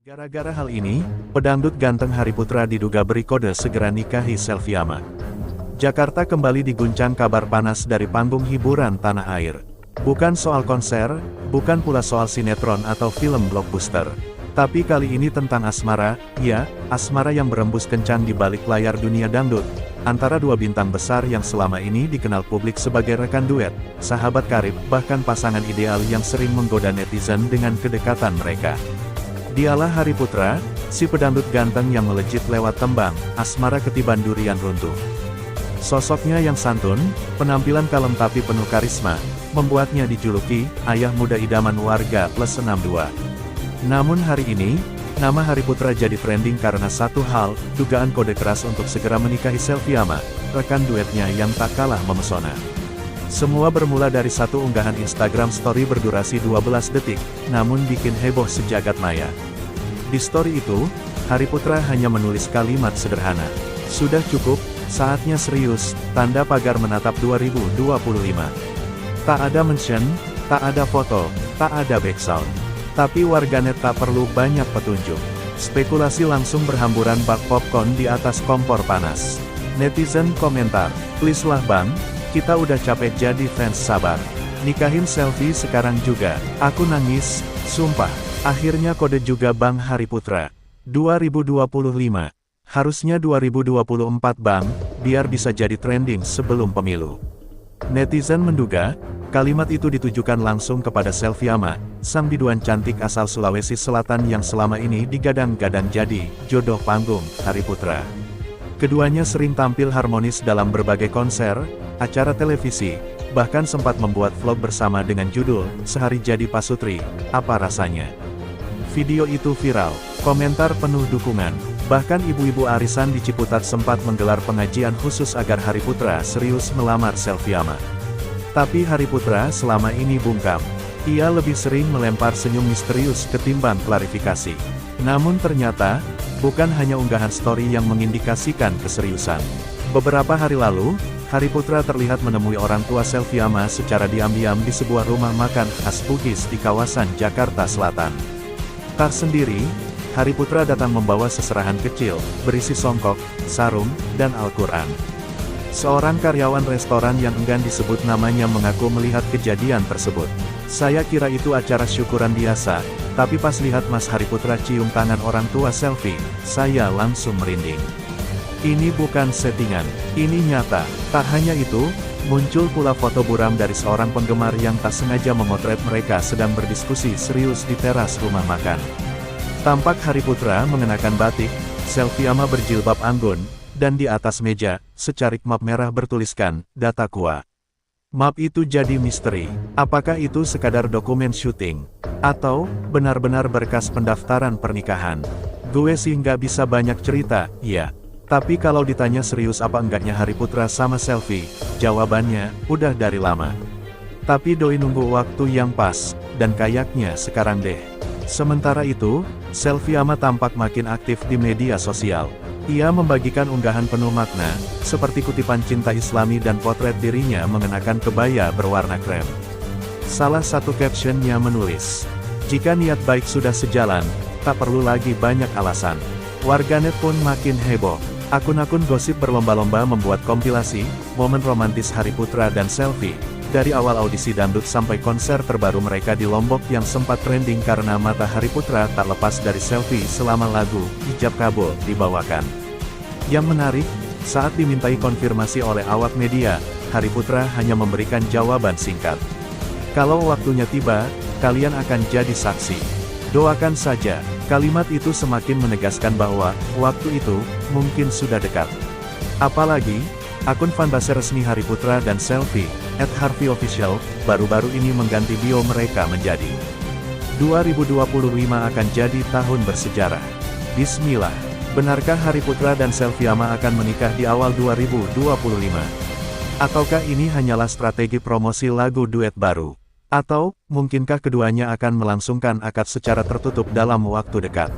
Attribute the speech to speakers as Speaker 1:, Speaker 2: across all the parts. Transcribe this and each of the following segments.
Speaker 1: Gara-gara hal ini, pedangdut ganteng Hari Putra diduga beri kode segera nikahi Selviama. Jakarta kembali diguncang kabar panas dari panggung hiburan tanah air. Bukan soal konser, bukan pula soal sinetron atau film blockbuster. Tapi kali ini tentang asmara, ya, asmara yang berembus kencang di balik layar dunia dangdut. Antara dua bintang besar yang selama ini dikenal publik sebagai rekan duet, sahabat karib, bahkan pasangan ideal yang sering menggoda netizen dengan kedekatan mereka. Dialah Hari Putra, si pedangdut ganteng yang melejit lewat tembang, Asmara Ketiban Durian Runtuh. Sosoknya yang santun, penampilan kalem tapi penuh karisma, membuatnya dijuluki, ayah muda idaman warga plus 62. Namun hari ini, nama Hari Putra jadi trending karena satu hal, dugaan kode keras untuk segera menikahi Selviama, rekan duetnya yang tak kalah memesona. Semua bermula dari satu unggahan Instagram story berdurasi 12 detik, namun bikin heboh sejagat maya. Di story itu, Hari Putra hanya menulis kalimat sederhana. Sudah cukup, saatnya serius, tanda pagar menatap 2025. Tak ada mention, tak ada foto, tak ada backsound. Tapi warganet tak perlu banyak petunjuk. Spekulasi langsung berhamburan bak popcorn di atas kompor panas. Netizen komentar, please lah bang, kita udah capek jadi fans sabar. Nikahin Selvi sekarang juga, aku nangis, sumpah. Akhirnya kode juga bang Hari Putra. 2025. Harusnya 2024 bang, biar bisa jadi trending sebelum pemilu. Netizen menduga, kalimat itu ditujukan langsung kepada Selviama, sang biduan cantik asal Sulawesi Selatan yang selama ini digadang-gadang jadi jodoh panggung Hari Putra. Keduanya sering tampil harmonis dalam berbagai konser, acara televisi, bahkan sempat membuat vlog bersama dengan judul, Sehari Jadi Pasutri, Apa Rasanya. Video itu viral, komentar penuh dukungan, bahkan ibu-ibu arisan di Ciputat sempat menggelar pengajian khusus agar Hari Putra serius melamar Selviama. Tapi Hari Putra selama ini bungkam. Ia lebih sering melempar senyum misterius ketimbang klarifikasi. Namun ternyata, bukan hanya unggahan story yang mengindikasikan keseriusan. Beberapa hari lalu, Hari Putra terlihat menemui orang tua Selviama secara diam-diam di sebuah rumah makan khas Bugis di kawasan Jakarta Selatan. Tak sendiri, Hari Putra datang membawa seserahan kecil, berisi songkok, sarung, dan Al-Quran. Seorang karyawan restoran yang enggan disebut namanya mengaku melihat kejadian tersebut. Saya kira itu acara syukuran biasa, tapi pas lihat Mas Hari Putra cium tangan orang tua Selvi, saya langsung merinding. Ini bukan settingan, ini nyata. Tak hanya itu, muncul pula foto buram dari seorang penggemar yang tak sengaja memotret mereka sedang berdiskusi serius di teras rumah makan. Tampak Hari Putra mengenakan batik, Selviama berjilbab anggun, dan di atas meja, secarik map merah bertuliskan, Data Kua. Map itu jadi misteri. Apakah itu sekadar dokumen syuting? Atau, benar-benar berkas pendaftaran pernikahan? Gue sih nggak bisa banyak cerita, ya. Tapi kalau ditanya serius apa enggaknya Hari Putra sama Selvi, jawabannya, udah dari lama. Tapi doi nunggu waktu yang pas, dan kayaknya sekarang deh. Sementara itu, Selviama tampak makin aktif di media sosial. Ia membagikan unggahan penuh makna, seperti kutipan cinta Islami dan potret dirinya mengenakan kebaya berwarna krem. Salah satu captionnya menulis, "Jika niat baik sudah sejalan, tak perlu lagi banyak alasan." Warganet pun makin heboh. Akun-akun gosip berlomba-lomba membuat kompilasi, momen romantis Hari Putra dan Selvi, dari awal audisi dangdut sampai konser terbaru mereka di Lombok yang sempat trending karena mata Hari Putra tak lepas dari Selvi selama lagu Ijab Kabul dibawakan. Yang menarik, saat dimintai konfirmasi oleh awak media, Hari Putra hanya memberikan jawaban singkat. Kalau waktunya tiba, kalian akan jadi saksi. Doakan saja. Kalimat itu semakin menegaskan bahwa, waktu itu, mungkin sudah dekat. Apalagi, akun fanbase resmi Hari Putra dan Selvi, @harveyofficial, baru-baru ini mengganti bio mereka menjadi 2025 akan jadi tahun bersejarah. Bismillah. Benarkah Hari Putra dan Selviama akan menikah di awal 2025? Ataukah ini hanyalah strategi promosi lagu duet baru? Atau, mungkinkah keduanya akan melangsungkan akad secara tertutup dalam waktu dekat?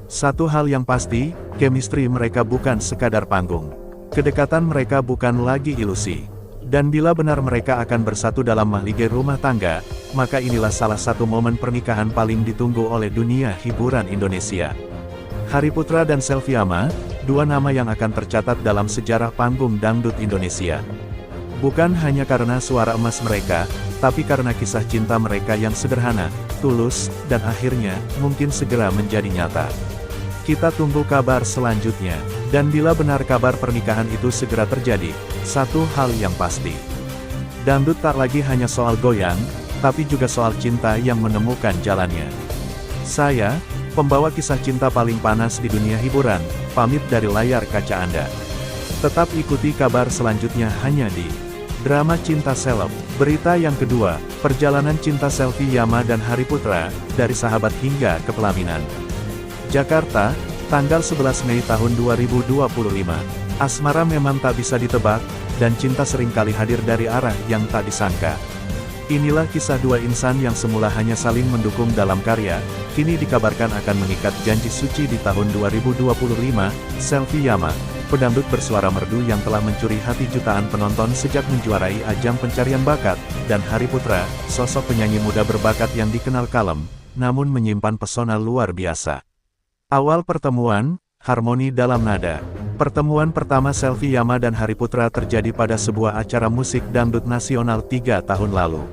Speaker 1: Satu hal yang pasti, chemistry mereka bukan sekadar panggung. Kedekatan mereka bukan lagi ilusi. Dan bila benar mereka akan bersatu dalam mahligai rumah tangga, maka inilah salah satu momen pernikahan paling ditunggu oleh dunia hiburan Indonesia. Hari Putra dan Selviama, dua nama yang akan tercatat dalam sejarah panggung dangdut Indonesia. Bukan hanya karena suara emas mereka, tapi karena kisah cinta mereka yang sederhana, tulus, dan akhirnya, mungkin segera menjadi nyata. Kita tunggu kabar selanjutnya, dan bila benar kabar pernikahan itu segera terjadi, satu hal yang pasti. Dangdut tak lagi hanya soal goyang, tapi juga soal cinta yang menemukan jalannya. Saya, pembawa kisah cinta paling panas di dunia hiburan, pamit dari layar kaca Anda. Tetap ikuti kabar selanjutnya hanya di Drama Cinta Seleb. Berita yang kedua, perjalanan cinta Selviama dan Hari Putra, dari sahabat hingga ke pelaminan. Jakarta, tanggal 11 Mei tahun 2025. Asmara memang tak bisa ditebak, dan cinta seringkali hadir dari arah yang tak disangka. Inilah kisah dua insan yang semula hanya saling mendukung dalam karya, kini dikabarkan akan mengikat janji suci di tahun 2025. Selviama, pedangdut bersuara merdu yang telah mencuri hati jutaan penonton sejak menjuarai ajang pencarian bakat, dan Hari Putra, sosok penyanyi muda berbakat yang dikenal kalem, namun menyimpan pesona luar biasa. Awal pertemuan, harmoni dalam nada. Pertemuan pertama Selviama dan Hari Putra terjadi pada sebuah acara musik dangdut nasional 3 tahun lalu.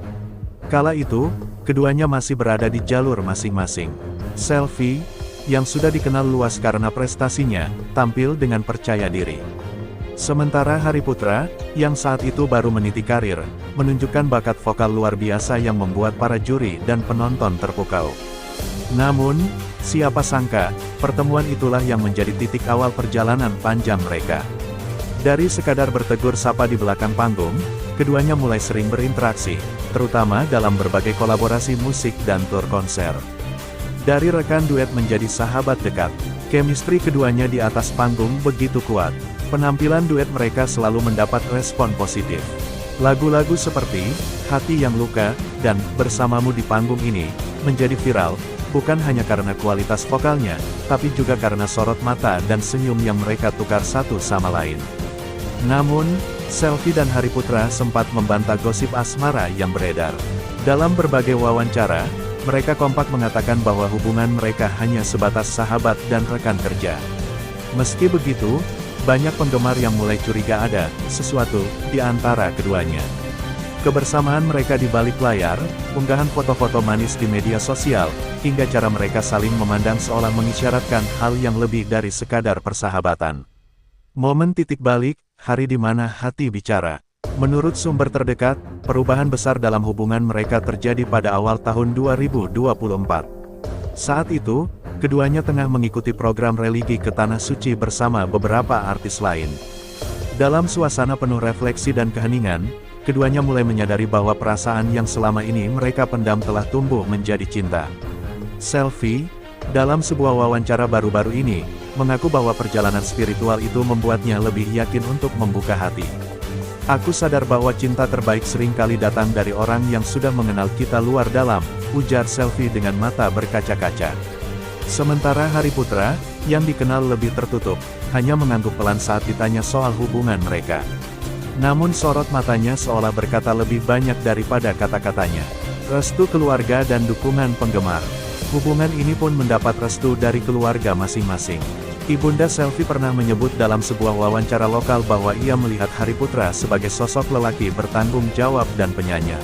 Speaker 1: Kala itu, keduanya masih berada di jalur masing-masing. Selvi, yang sudah dikenal luas karena prestasinya, tampil dengan percaya diri. Sementara Hari Putra, yang saat itu baru meniti karir, menunjukkan bakat vokal luar biasa yang membuat para juri dan penonton terpukau. Namun, siapa sangka, pertemuan itulah yang menjadi titik awal perjalanan panjang mereka. Dari sekadar bertegur sapa di belakang panggung, keduanya mulai sering berinteraksi, terutama dalam berbagai kolaborasi musik dan tur konser. Dari rekan duet menjadi sahabat dekat, chemistry keduanya di atas panggung begitu kuat. Penampilan duet mereka selalu mendapat respon positif. Lagu-lagu seperti Hati Yang Luka dan Bersamamu di panggung ini menjadi viral, bukan hanya karena kualitas vokalnya, tapi juga karena sorot mata dan senyum yang mereka tukar satu sama lain. Namun, Selvi dan Hari Putra sempat membantah gosip asmara yang beredar. Dalam berbagai wawancara, mereka kompak mengatakan bahwa hubungan mereka hanya sebatas sahabat dan rekan kerja. Meski begitu, banyak penggemar yang mulai curiga ada sesuatu di antara keduanya. Kebersamaan mereka di balik layar, unggahan foto-foto manis di media sosial, hingga cara mereka saling memandang seolah mengisyaratkan hal yang lebih dari sekadar persahabatan. Momen titik balik, hari di mana hati bicara. Menurut sumber terdekat, perubahan besar dalam hubungan mereka terjadi pada awal tahun 2024. Saat itu, keduanya tengah mengikuti program religi ke Tanah Suci bersama beberapa artis lain. Dalam suasana penuh refleksi dan keheningan, keduanya mulai menyadari bahwa perasaan yang selama ini mereka pendam telah tumbuh menjadi cinta. Selvi, dalam sebuah wawancara baru-baru ini, mengaku bahwa perjalanan spiritual itu membuatnya lebih yakin untuk membuka hati. Aku sadar bahwa cinta terbaik seringkali datang dari orang yang sudah mengenal kita luar dalam, ujar Selvi dengan mata berkaca-kaca. Sementara Hari Putra, yang dikenal lebih tertutup, hanya mengangguk pelan saat ditanya soal hubungan mereka. Namun sorot matanya seolah berkata lebih banyak daripada kata-katanya. Restu keluarga dan dukungan penggemar. Hubungan ini pun mendapat restu dari keluarga masing-masing. Ibunda Selvi pernah menyebut dalam sebuah wawancara lokal bahwa ia melihat Hari Putra sebagai sosok lelaki bertanggung jawab dan penyayang.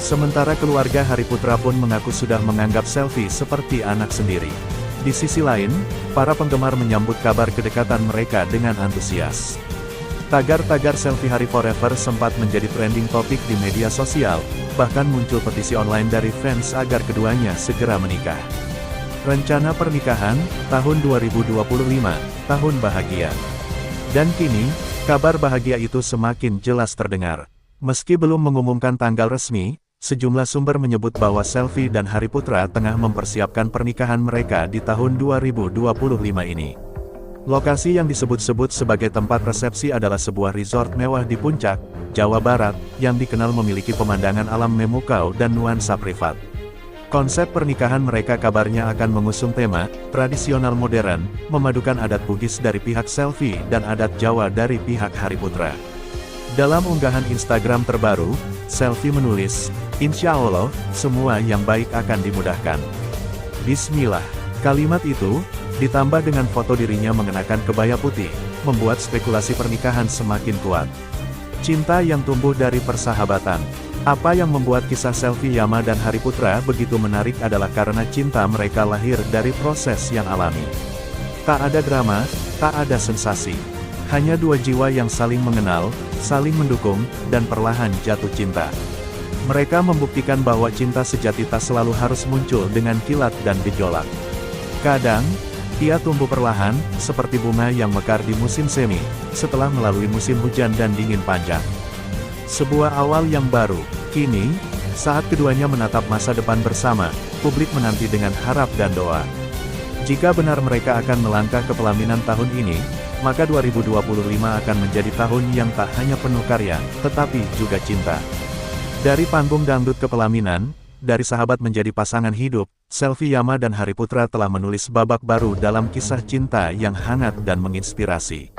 Speaker 1: Sementara keluarga Hari Putra pun mengaku sudah menganggap Selvi seperti anak sendiri. Di sisi lain, para penggemar menyambut kabar kedekatan mereka dengan antusias. Tagar-tagar Selvi Hari Forever sempat menjadi trending topik di media sosial, bahkan muncul petisi online dari fans agar keduanya segera menikah. Rencana pernikahan, tahun 2025, tahun bahagia. Dan kini, kabar bahagia itu semakin jelas terdengar. Meski belum mengumumkan tanggal resmi, sejumlah sumber menyebut bahwa Selvi dan Hari Putra tengah mempersiapkan pernikahan mereka di tahun 2025 ini. Lokasi yang disebut-sebut sebagai tempat resepsi adalah sebuah resort mewah di Puncak, Jawa Barat, yang dikenal memiliki pemandangan alam memukau dan nuansa privat. Konsep pernikahan mereka kabarnya akan mengusung tema tradisional modern, memadukan adat Bugis dari pihak Selvi dan adat Jawa dari pihak Hari Putra. Dalam unggahan Instagram terbaru, Selvi menulis, Insya Allah, semua yang baik akan dimudahkan. Bismillah. Kalimat itu, ditambah dengan foto dirinya mengenakan kebaya putih, membuat spekulasi pernikahan semakin kuat. Cinta yang tumbuh dari persahabatan. Apa yang membuat kisah Selvi Yama dan Hari Putra begitu menarik adalah karena cinta mereka lahir dari proses yang alami. Tak ada drama, tak ada sensasi. Hanya dua jiwa yang saling mengenal, saling mendukung, dan perlahan jatuh cinta. Mereka membuktikan bahwa cinta sejati tak selalu harus muncul dengan kilat dan gejolak. Kadang, ia tumbuh perlahan, seperti bunga yang mekar di musim semi, setelah melalui musim hujan dan dingin panjang. Sebuah awal yang baru. Kini, saat keduanya menatap masa depan bersama, publik menanti dengan harap dan doa. Jika benar mereka akan melangkah ke pelaminan tahun ini, maka 2025 akan menjadi tahun yang tak hanya penuh karya, tetapi juga cinta. Dari panggung dangdut ke pelaminan, dari sahabat menjadi pasangan hidup, Selvi Yama dan Hari Putra telah menulis babak baru dalam kisah cinta yang hangat dan menginspirasi.